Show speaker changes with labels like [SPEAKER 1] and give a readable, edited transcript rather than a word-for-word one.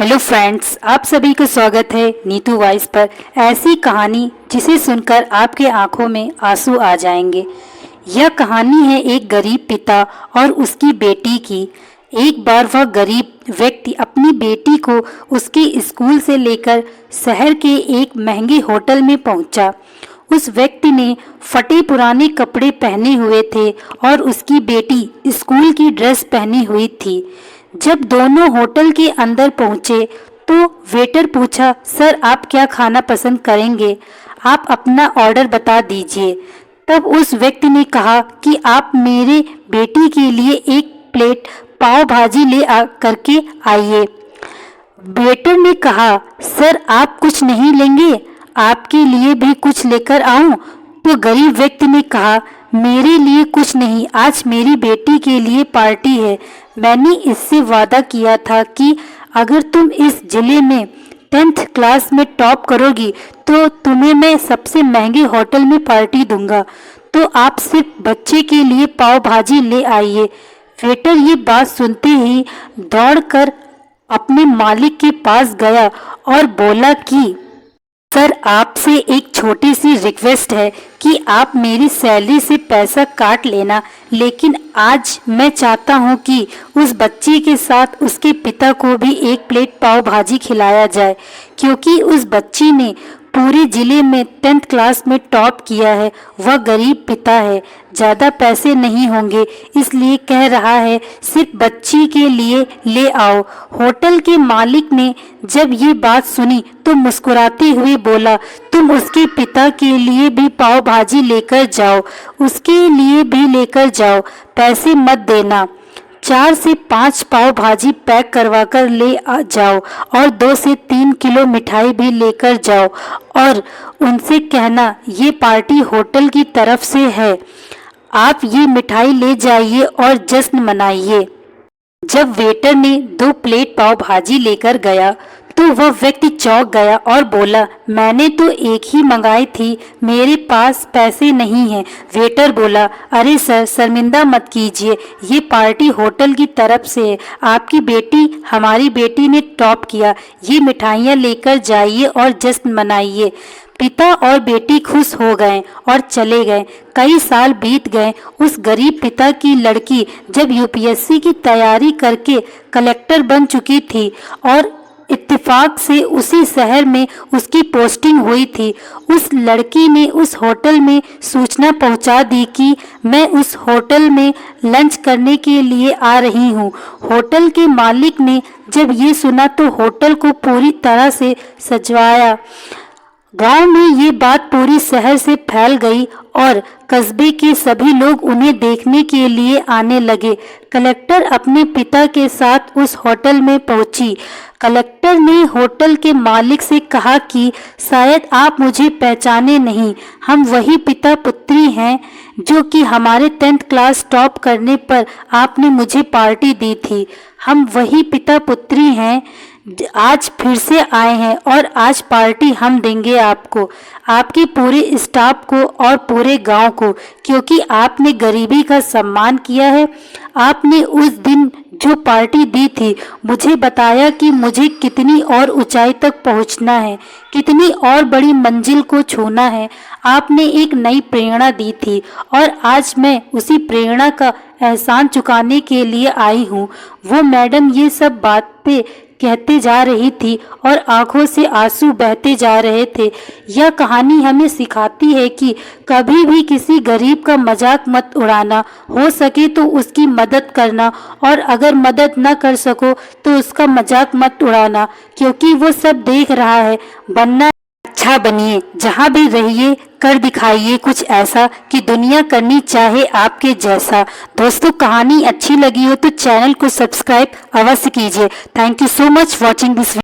[SPEAKER 1] Hello friends, आप सभी का स्वागत है नीतू वॉइस पर। ऐसी कहानी जिसे सुनकर आपके आंखों में आंसू आ जाएंगे। यह कहानी है एक गरीब पिता और उसकी बेटी की। एक बार वह गरीब व्यक्ति अपनी बेटी को उसके स्कूल से लेकर शहर के एक महंगे होटल में पहुंचा। उस व्यक्ति ने फटे पुराने कपड़े पहने हुए थे और उसकी बेटी स्कूल की ड्रेस पहनी हुई थी। जब दोनों होटल के अंदर पहुंचे तो वेटर पूछा, सर आप क्या खाना पसंद करेंगे? आप अपना ऑर्डर बता दीजिए। तब उस व्यक्ति ने कहा कि आप मेरे बेटी के लिए एक प्लेट पाव भाजी ले करके आइए। वेटर ने कहा, सर आप कुछ नहीं लेंगे, आपके लिए भी कुछ लेकर आऊं? तो गरीब व्यक्ति ने कहा, मेरे लिए कुछ नहीं, आज मेरी बेटी के लिए पार्टी है। मैंने इससे वादा किया था कि अगर तुम इस जिले में 10th क्लास में टॉप करोगी तो तुम्हें मैं सबसे महंगे होटल में पार्टी दूंगा। तो आप सिर्फ बच्चे के लिए पाव भाजी ले आइए। वेटर ये बात सुनते ही दौड़कर अपने मालिक के पास गया और बोला कि सर आपसे एक छोटी सी रिक्वेस्ट है कि आप मेरी सैलरी से पैसा काट लेना, लेकिन आज मैं चाहता हूं कि उस बच्चे के साथ उसके पिता को भी एक प्लेट पाव भाजी खिलाया जाए, क्योंकि उस बच्ची ने पूरे जिले में 10th क्लास में टॉप किया है। वह गरीब पिता है, ज़्यादा पैसे नहीं होंगे, इसलिए कह रहा है सिर्फ बच्ची के लिए ले आओ। होटल के मालिक ने जब ये बात सुनी तो मुस्कुराते हुए बोला, तुम उसके पिता के लिए भी पाव भाजी लेकर जाओ, उसके लिए भी लेकर जाओ, पैसे मत देना। 4 से 5 पाव भाजी पैक करवा कर ले जाओ और 2 से 3 किलो मिठाई भी लेकर जाओ और उनसे कहना ये पार्टी होटल की तरफ से है, आप ये मिठाई ले जाइए और जश्न मनाइए। जब वेटर ने 2 प्लेट पाव भाजी लेकर गया तो वह व्यक्ति चौंक गया और बोला, मैंने तो एक ही मंगाई थी, मेरे पास पैसे नहीं हैं। वेटर बोला, अरे सर शर्मिंदा मत कीजिए, ये पार्टी होटल की तरफ से है, आपकी बेटी हमारी बेटी ने टॉप किया, ये मिठाइयाँ लेकर जाइए और जश्न मनाइए। पिता और बेटी खुश हो गए और चले गए। कई साल बीत गए। उस गरीब पिता की लड़की जब यूपीएससी की तैयारी करके कलेक्टर बन चुकी थी और इत्तेफाक से उसी शहर में उसकी पोस्टिंग हुई थी। उस लड़की ने उस होटल में सूचना पहुंचा दी कि मैं उस होटल में लंच करने के लिए आ रही हूं। होटल के मालिक ने जब ये सुना तो होटल को पूरी तरह से सजवाया। गांव में ये बात पूरी शहर से फैल गई और कस्बे के सभी लोग उन्हें देखने के लिए आने लगे। कलेक्टर अपने पिता के साथ उस होटल में पहुंची। कलेक्टर ने होटल के मालिक से कहा कि शायद आप मुझे पहचाने नहीं, हम वही पिता पुत्री हैं जो कि हमारे 10th क्लास टॉप करने पर आपने मुझे पार्टी दी थी। हम वही पिता पुत्री हैं, आज फिर से आए हैं और आज पार्टी हम देंगे आपको, आपके पूरे स्टाफ को और पूरे गांव को, क्योंकि आपने गरीबी का सम्मान किया है। आपने उस दिन जो पार्टी दी थी मुझे बताया कि मुझे कितनी और ऊंचाई तक पहुंचना है, कितनी और बड़ी मंजिल को छूना है। आपने एक नई प्रेरणा दी थी और आज मैं उसी प्रेरणा का एहसान चुकाने के लिए आई हूँ। वो मैडम ये सब बातें कहते जा रही थी और आंखों से आंसू बहते जा रहे थे। यह कहानी हमें सिखाती है कि कभी भी किसी गरीब का मजाक मत उड़ाना, हो सके तो उसकी मदद करना और अगर मदद न कर सको तो उसका मजाक मत उड़ाना, क्योंकि वो सब देख रहा है। बनना अच्छा बनिए, जहाँ भी रहिए कर दिखाइए कुछ ऐसा कि दुनिया करनी चाहे आपके जैसा। दोस्तों कहानी अच्छी लगी हो तो चैनल को सब्सक्राइब अवश्य कीजिए। Thank you so much watching this.